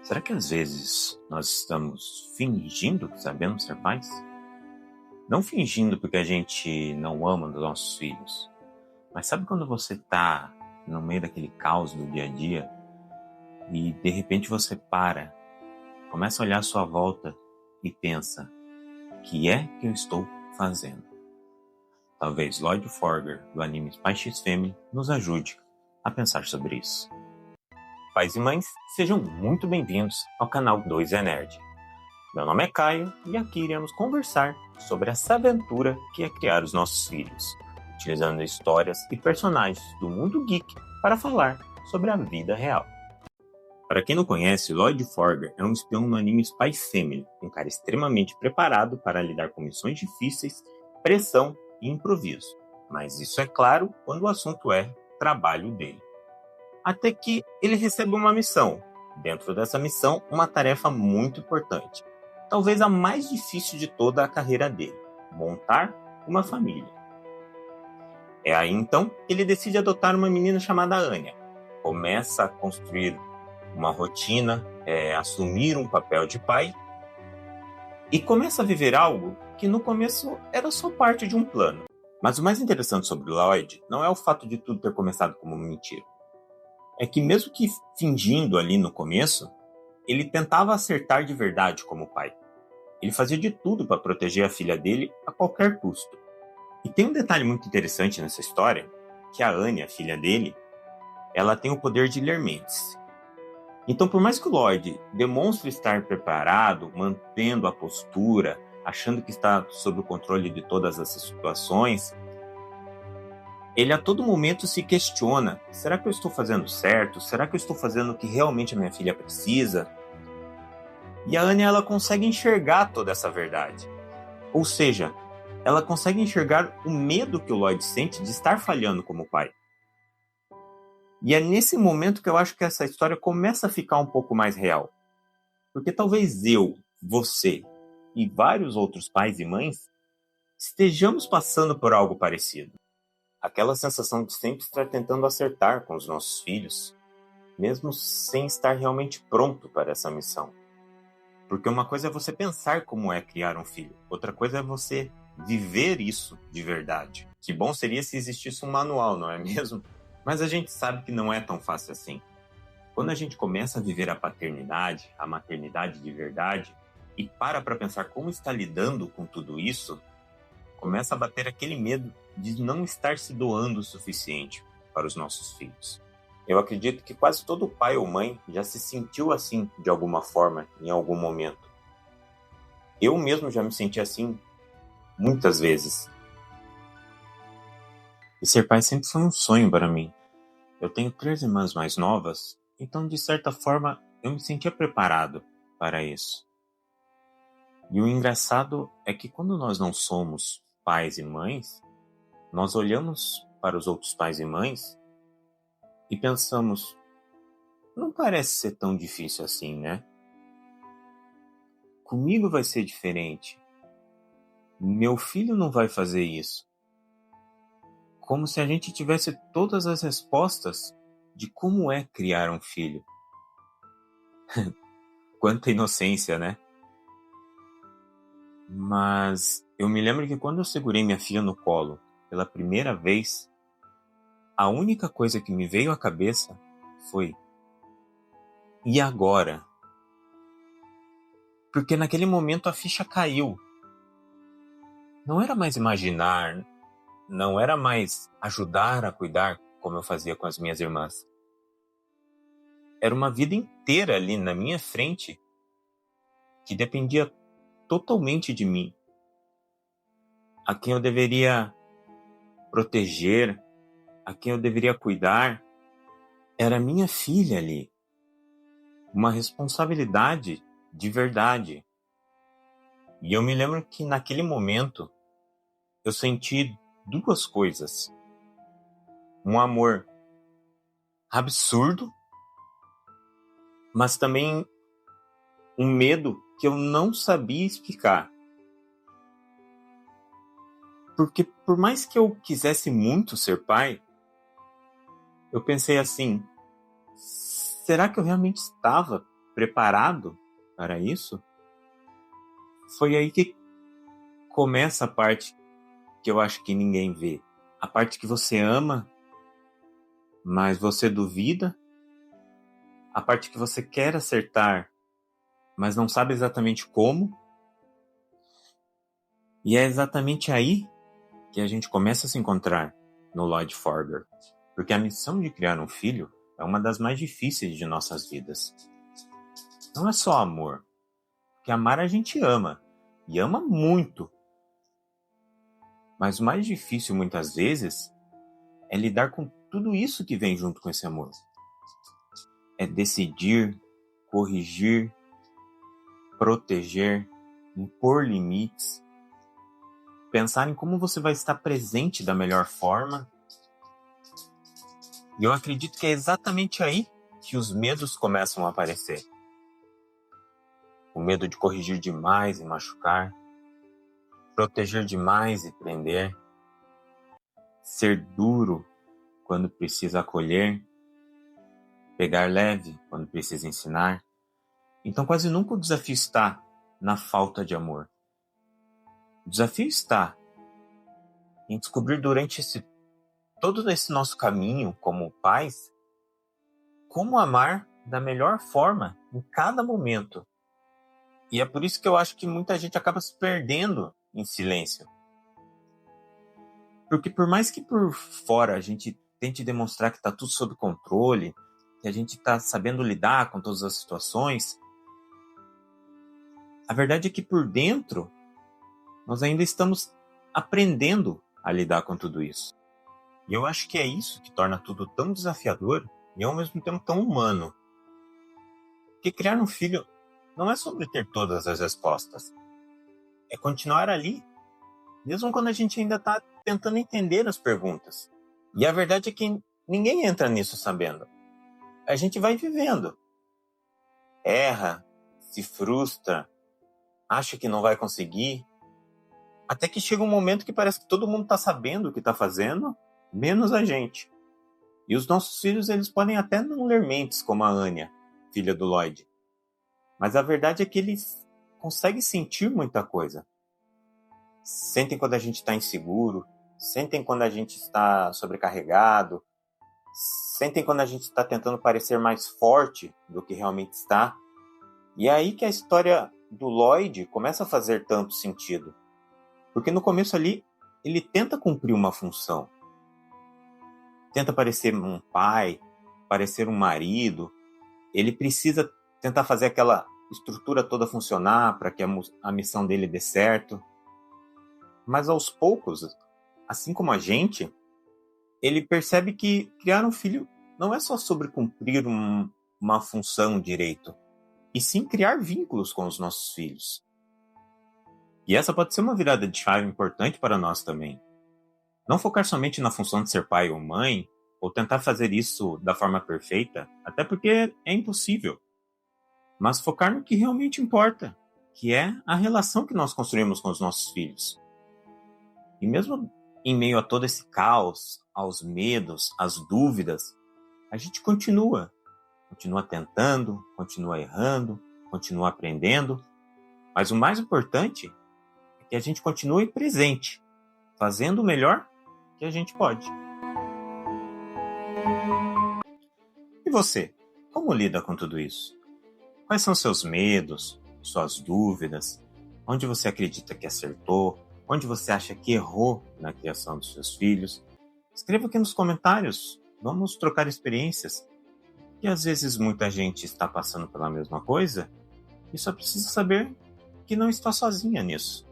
Será que às vezes nós estamos fingindo que sabemos ser pais? Não fingindo porque a gente não ama os nossos filhos, mas sabe quando você está no meio daquele caos do dia a dia e de repente você para, começa a olhar à sua volta e pensa: o que é que eu estou fazendo? Talvez Lloyd Forger, do anime Spy X Family, nos ajude a pensar sobre isso. Pais e mães, sejam muito bem-vindos ao canal 2 é Nerd. Meu nome é Caio e aqui iremos conversar sobre essa aventura que é criar os nossos filhos, utilizando histórias e personagens do mundo geek para falar sobre a vida real. Para quem não conhece, Lloyd Forger é um espião no anime Spy Family, um cara extremamente preparado para lidar com missões difíceis, pressão e improviso. Mas isso é claro quando o assunto é trabalho dele. Até que ele recebe uma missão. Dentro dessa missão, uma tarefa muito importante. Talvez a mais difícil de toda a carreira dele. Montar uma família. É aí então que ele decide adotar uma menina chamada Anya. Começa a construir uma rotina, assumir um papel de pai. E começa a viver algo que no começo era só parte de um plano. Mas o mais interessante sobre Lloyd não é o fato de tudo ter começado como uma mentira. É que mesmo que fingindo ali no começo, ele tentava acertar de verdade como pai. Ele fazia de tudo para proteger a filha dele a qualquer custo. E tem um detalhe muito interessante nessa história, que a Anya, a filha dele, ela tem o poder de ler mentes. Então, por mais que o Lloyd demonstre estar preparado, mantendo a postura, achando que está sob o controle de todas essas situações, ele a todo momento se questiona: será que eu estou fazendo certo? Será que eu estou fazendo o que realmente a minha filha precisa? E a Anya, ela consegue enxergar toda essa verdade. Ou seja, ela consegue enxergar o medo que o Lloyd sente de estar falhando como pai. E é nesse momento que eu acho que essa história começa a ficar um pouco mais real. Porque talvez eu, você e vários outros pais e mães estejamos passando por algo parecido. Aquela sensação de sempre estar tentando acertar com os nossos filhos, mesmo sem estar realmente pronto para essa missão. Porque uma coisa é você pensar como é criar um filho, outra coisa é você viver isso de verdade. Que bom seria se existisse um manual, não é mesmo? Mas a gente sabe que não é tão fácil assim. Quando a gente começa a viver a paternidade, a maternidade de verdade, e para pensar como está lidando com tudo isso, começa a bater aquele medo de não estar se doando o suficiente para os nossos filhos. Eu acredito que quase todo pai ou mãe já se sentiu assim de alguma forma, em algum momento. Eu mesmo já me senti assim muitas vezes. E ser pai sempre foi um sonho para mim. Eu tenho 3 irmãs mais novas, então de certa forma eu me sentia preparado para isso. E o engraçado é que quando nós não somos pais e mães, nós olhamos para os outros pais e mães e pensamos: não parece ser tão difícil assim, né? Comigo vai ser diferente. Meu filho não vai fazer isso. Como se a gente tivesse todas as respostas de como é criar um filho. Quanta inocência, né? Mas eu me lembro que quando eu segurei minha filha no colo pela primeira vez, a única coisa que me veio à cabeça foi: e agora? Porque naquele momento a ficha caiu. Não era mais imaginar, não era mais ajudar a cuidar como eu fazia com as minhas irmãs. Era uma vida inteira ali na minha frente que dependia totalmente de mim. A quem eu deveria proteger, a quem eu deveria cuidar, era minha filha ali. Uma responsabilidade de verdade. E eu me lembro que naquele momento eu senti 2 coisas. Um amor absurdo, mas também um medo que eu não sabia explicar. Porque por mais que eu quisesse muito ser pai, eu pensei assim: será que eu realmente estava preparado para isso, foi aí que começa a parte que eu acho que ninguém vê. A parte que você ama, mas você duvida. A parte que você quer acertar, mas não sabe exatamente como. E é exatamente aí que a gente começa a se encontrar no Lloyd Forger. Porque a missão de criar um filho é uma das mais difíceis de nossas vidas. Não é só amor. Porque amar a gente ama. E ama muito. Mas o mais difícil, muitas vezes, é lidar com tudo isso que vem junto com esse amor. É decidir, corrigir, proteger, impor limites, pensar em como você vai estar presente da melhor forma. E eu acredito que é exatamente aí que os medos começam a aparecer. O medo de corrigir demais e machucar, proteger demais e prender, ser duro quando precisa acolher, pegar leve quando precisa ensinar. Então quase nunca o desafio está na falta de amor. O desafio está em descobrir durante todo esse nosso caminho como pais, como amar da melhor forma em cada momento. E é por isso que eu acho que muita gente acaba se perdendo em silêncio. Porque por mais que por fora a gente tente demonstrar que está tudo sob controle, que a gente está sabendo lidar com todas as situações, a verdade é que por dentro nós ainda estamos aprendendo a lidar com tudo isso. E eu acho que é isso que torna tudo tão desafiador e ao mesmo tempo tão humano. Porque criar um filho não é sobre ter todas as respostas. É continuar ali, mesmo quando a gente ainda está tentando entender as perguntas. E a verdade é que ninguém entra nisso sabendo. A gente vai vivendo. Erra, se frustra, acha que não vai conseguir. Até que chega um momento que parece que todo mundo está sabendo o que está fazendo, menos a gente. E os nossos filhos, eles podem até não ler mentes, como a Anya, filha do Lloyd. Mas a verdade é que eles conseguem sentir muita coisa. Sentem quando a gente está inseguro, sentem quando a gente está sobrecarregado, sentem quando a gente está tentando parecer mais forte do que realmente está. E é aí que a história do Lloyd começa a fazer tanto sentido. Porque no começo ali, ele tenta cumprir uma função. Tenta parecer um pai, parecer um marido. Ele precisa tentar fazer aquela estrutura toda funcionar para que a missão dele dê certo. Mas aos poucos, assim como a gente, ele percebe que criar um filho não é só sobre cumprir uma função direito, e sim criar vínculos com os nossos filhos. E essa pode ser uma virada de chave importante para nós também. Não focar somente na função de ser pai ou mãe, ou tentar fazer isso da forma perfeita, até porque é impossível. Mas focar no que realmente importa, que é a relação que nós construímos com os nossos filhos. E mesmo em meio a todo esse caos, aos medos, às dúvidas, a gente continua tentando, continua errando, continua aprendendo. Mas o mais importante é que a gente continue presente, fazendo o melhor que a gente pode. E você, como lida com tudo isso? Quais são seus medos, suas dúvidas? Onde você acredita que acertou? Onde você acha que errou na criação dos seus filhos? Escreva aqui nos comentários. Vamos trocar experiências. E às vezes muita gente está passando pela mesma coisa e só precisa saber que não está sozinha nisso.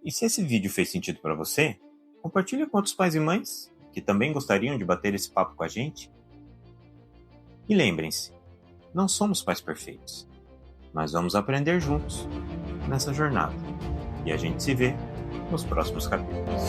E se esse vídeo fez sentido para você, compartilhe com outros pais e mães que também gostariam de bater esse papo com a gente. E lembrem-se, não somos pais perfeitos, mas vamos aprender juntos nessa jornada. E a gente se vê nos próximos capítulos.